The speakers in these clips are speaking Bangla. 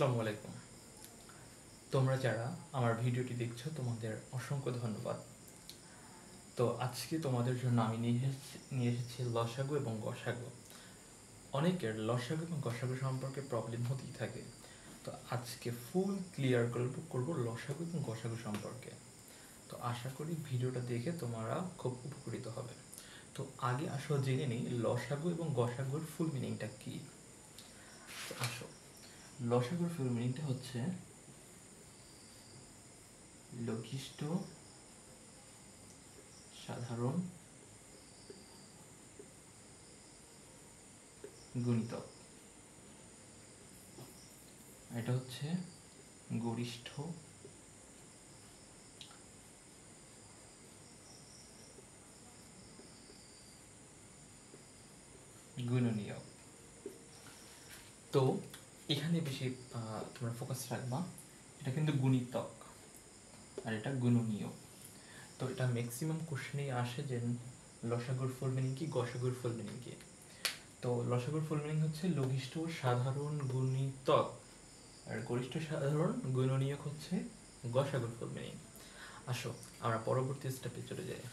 আসসালামু আলাইকুম। তোমরা যারা আমার ভিডিওটি দেখছো তোমাদের অসংখ্য ধন্যবাদ। তো আজকে তোমাদের জন্য আমি নিয়ে এসেছি লসাগু এবং গসাগু। অনেকের লসাগু এবং গসাগু সম্পর্কে প্রবলেম হতেই থাকে। তো আজকে ফুল ক্লিয়ার করব লসাগু এবং গসাগু সম্পর্কে। তো আশা করি ভিডিওটা দেখে তোমরা খুব উপকৃত হবে। তো আগে আসো জেনে নিই লসাগু এবং গসাগুর ফুল মিনিংটা কী। তো আসো, লসাগুর ফুল মিনিংটা হচ্ছে লঘিষ্ঠ সাধারণ গুণিতক। এটা হচ্ছে গরিষ্ঠ গুণনীয়ক। তো এখানে বেশি তোমরা ফোকাস রাখবা, এটা কিন্তু গুণিতক আর এটা গুণনীয়ক। তো এটা ম্যাক্সিমাম কোশ্চেনেই আসে যে লসাগুর ফুল মিনিং কি, গসাগুর ফুল মিনিং কি। তো লসাগুর ফুল মিনিং হচ্ছে লঘিষ্ঠ সাধারণ গুণিতক, আর গরিষ্ঠ সাধারণ গুণনীয়ক হচ্ছে গসাগুর ফুল মিনিং। আসো আমরা পরবর্তী স্টেপে চলে যাই।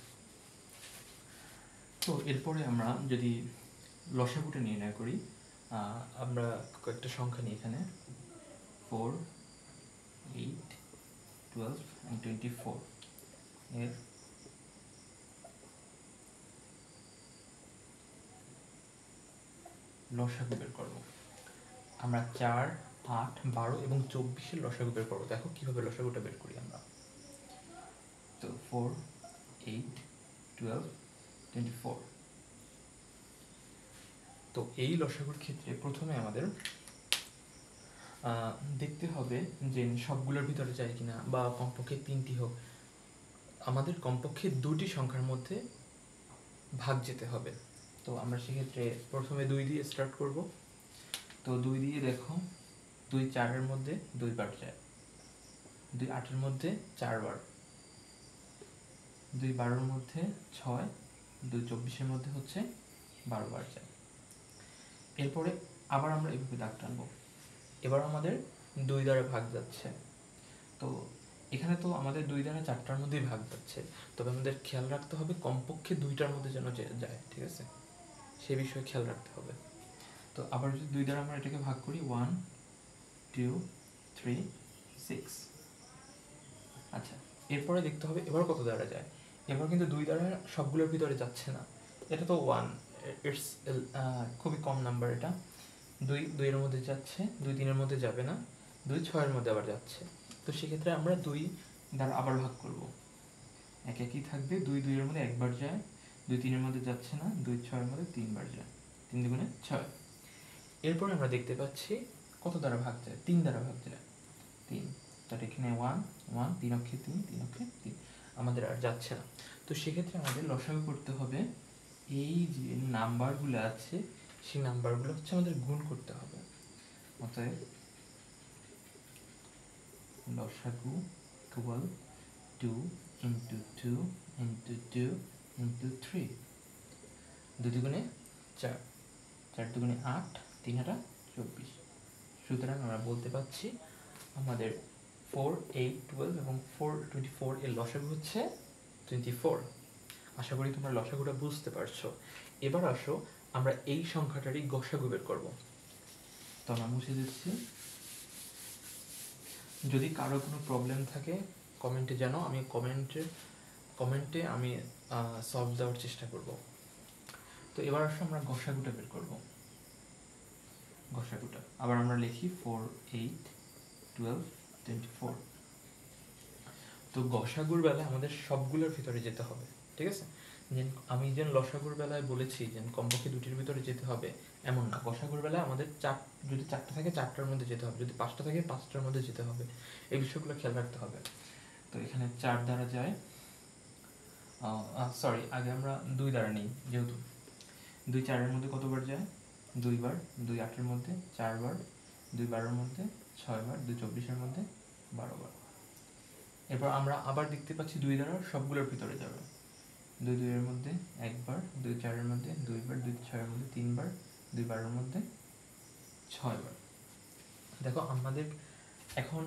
তো এরপরে আমরা যদি লসাগুটা নির্ণয় করি, আমরা কয়েকটা সংখ্যা নিই এখানে, 4, 8, 12 and 24 এর লসাগু বের করব। আমরা 4, 8, 12 এবং 24-এর লসাগু বের করবো। দেখো কিভাবে লসাগুটা বের করি আমরা। তো 4, 8, 12, 24। তো এই লসাগুর ক্ষেত্রে প্রথমে আমাদের দেখতে হবে যে সবগুলোর ভিতরে যায় কিনা, বা কমপক্ষে 3টি হোক। আমাদের কমপক্ষে 2টি সংখ্যার মধ্যে ভাগ যেতে হবে। তো আমরা সেক্ষেত্রে প্রথমে 2 দিয়ে স্টার্ট করব। তো 2 দিয়ে দেখো, 2 4-এর মধ্যে 2 বার যায়, 2 8-এর মধ্যে 4 বার, 2 12-এর মধ্যে 6, 2 24-এর মধ্যে হচ্ছে 12 বার যায়। এরপরে আবার আমরা এইভাবে দাগ টানবো। এবার আমাদের 2 দ্বারা ভাগ যাচ্ছে। তো এখানে তো আমাদের 2 দ্বারা 4টার মধ্যেই ভাগ যাচ্ছে, তবে আমাদের খেয়াল রাখতে হবে কমপক্ষে 2টার মধ্যে যেন যায়, ঠিক আছে, সে বিষয়ে খেয়াল রাখতে হবে। তো আবার যদি 2 দ্বারা আমরা এটাকে ভাগ করি, 1, 2, 3, 6। আচ্ছা, এরপরে দেখতে হবে এবার কত দ্বারা যায়। এবার কিন্তু 2 দ্বারা সবগুলোর ভিতরে যাচ্ছে না, এটা তো 1, ইটস খুবই কম নাম্বার। এটা 2 এর মধ্যে যাচ্ছে, 2 3-এর মধ্যে যাবে না, 2 6-এর মধ্যে আবার যাচ্ছে। তো সেক্ষেত্রে আমরা 2 দ্বারা আবার ভাগ করব, একই থাকবে। 2 2-এর মধ্যে একবার যায়, 2 3-এর মধ্যে যাচ্ছে না, 2 6-এর মধ্যে 3 বার যায়, 3 2 6। এরপরে আমরা দেখতে পাচ্ছি কত দ্বারা ভাগ যায়, 3 দ্বারা ভাগ যায়, 3। তার এখানে 1 1, 3 অক্ষে 3, 3 অক্ষে 3, আমাদের আর যাচ্ছে না। তো সেক্ষেত্রে আমাদের লসাগু করতে হবে, এই যে নাম্বারগুলো আছে সেই নাম্বারগুলো হচ্ছে আমাদের গুণ করতে হবে। অতএব লসাগু ইকুয়াল 2 into 2 into 2 into 3, 2 দুগুণে 4, 4 দুগুণে 8, 3 আটা 24। সুতরাং আমরা বলতে পারছি আমাদের 4, 8, 12 এবং 4, 24 এর লসাগু হচ্ছে 24। আশা করি তোমরা লসাগুটা বুঝতে পারছো। এবার আসো আমরা এই সংখ্যাটারই গসাগু বের করব। তো আমরা মুছে দিচ্ছি। যদি কারো কোনো প্রবলেম থাকে কমেন্টে জানাও, আমি কমেন্টে আমি সলভ দেওয়ার চেষ্টা করব। তো এবার আসো আমরা গসাগুটা বের করব। গসাগুটা আবার আমরা লিখি 4, 8, 12, 24। তো গসাগুর বেলায় আমাদের সবগুলোর ভিতরে যেতে হবে, ঠিক আছে। আমি যে লসাগুর বেলায় বলেছি যে কমপক্ষে 2টির ভিতরে যেতে হবে এমন না, গসাগুর বেলায় আমাদের যদি 4টা থাকে 4টার মধ্যে যেতে হবে, যদি 5টা থাকে 5টার মধ্যে যেতে হবে, এই বিষয়গুলো খেয়াল রাখতে হবে। তো এখানে 4 দ্বারা যায়, সরি আগে আমরা 2 দ্বারা নিই, যেহেতু 2 4-এর মধ্যে কতবার যায়, 2 বার, 2 8-এর মধ্যে 4 বার, 2 12-এর মধ্যে 6 বার, 2 24-এর মধ্যে 12 বার। এরপর আমরা আবার দেখতে পাচ্ছি 2 দ্বারা সবগুলোর ভিতরে যাবে, 2 2-এর মধ্যে একবার, 2 4-এর মধ্যে 2 বার, 2 6-এর মধ্যে 3 বার, 2 12-এর মধ্যে 6 বার। দেখো আমাদের এখন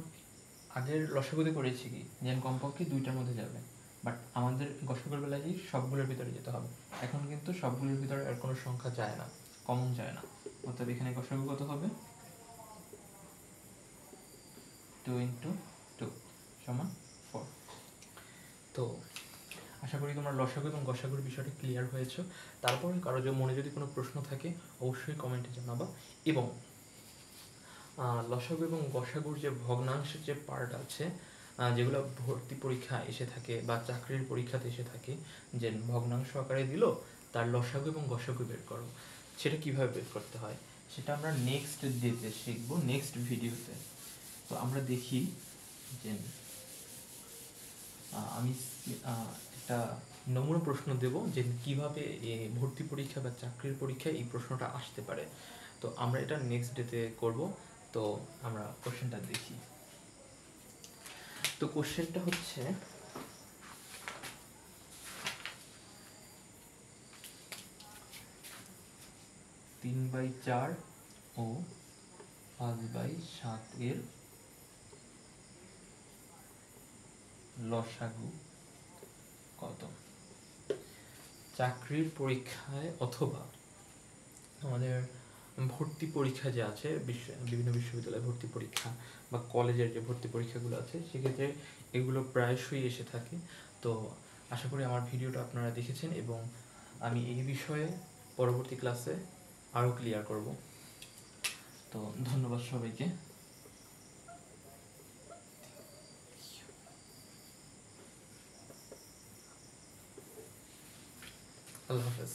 আগের লসাগুতে করেছি কি যে কমপক্ষে দুইটার মধ্যে যাবে, বাট আমাদের গসাগুর বেলায় কি সবগুলোর ভিতরে যেতে হবে। এখন কিন্তু সবগুলোর ভিতরে আর কোনো সংখ্যা যায় না, কমন যায় না, অর্থাৎ এখানে গসাগু কত হবে 2 × 2 = 4। তো আশা করি তোমরা লসাগু এবং গসাগুর বিষয়টা ক্লিয়ার হয়েছে। তারপরে কারো মনে যদি কোনো প্রশ্ন থাকে অবশ্যই কমেন্টে জানাবা। এবং লসাগু এবং গসাগুর যে ভগ্নাংশের যে পার্ট আছে, যেগুলো ভর্তি পরীক্ষা এসে থাকে বা চাকরির পরীক্ষাতে এসে থাকে, যে ভগ্নাংশ আকারে দিল তার লসাগু এবং গসাগু বের করো, সেটা কিভাবে বের করতে হয় সেটা আমরা নেক্সট ডেতে শিখবো, নেক্সট ভিডিওতে। তো আমরা দেখি যে আমি একটা নমুনা প্রশ্ন দেব যে কিভাবে ভর্তি পরীক্ষা বা চাকরির পরীক্ষায় এই প্রশ্নটা আসতে পারে। তো আমরা এটা নেক্সট ডেতে করব। তো আমরা কোশ্চেনটা দেখি। তো কোশ্চেনটা হচ্ছে তিন বাই চার ও 5/7 এর লসাগু কত। চাকরির পরীক্ষায় অথবা আমাদের ভর্তি পরীক্ষা যে আছে, বিভিন্ন বিশ্ববিদ্যালয়ে ভর্তি পরীক্ষা বা কলেজের যে ভর্তি পরীক্ষাগুলো আছে, সেক্ষেত্রে এগুলো প্রায়শই এসে থাকে। তো আশা করি আমার ভিডিওটা আপনারা দেখেছেন এবং আমি এই বিষয়ে পরবর্তী ক্লাসে আরও ক্লিয়ার করব। তো ধন্যবাদ সবাইকে। আল্লাহ হাফেজ।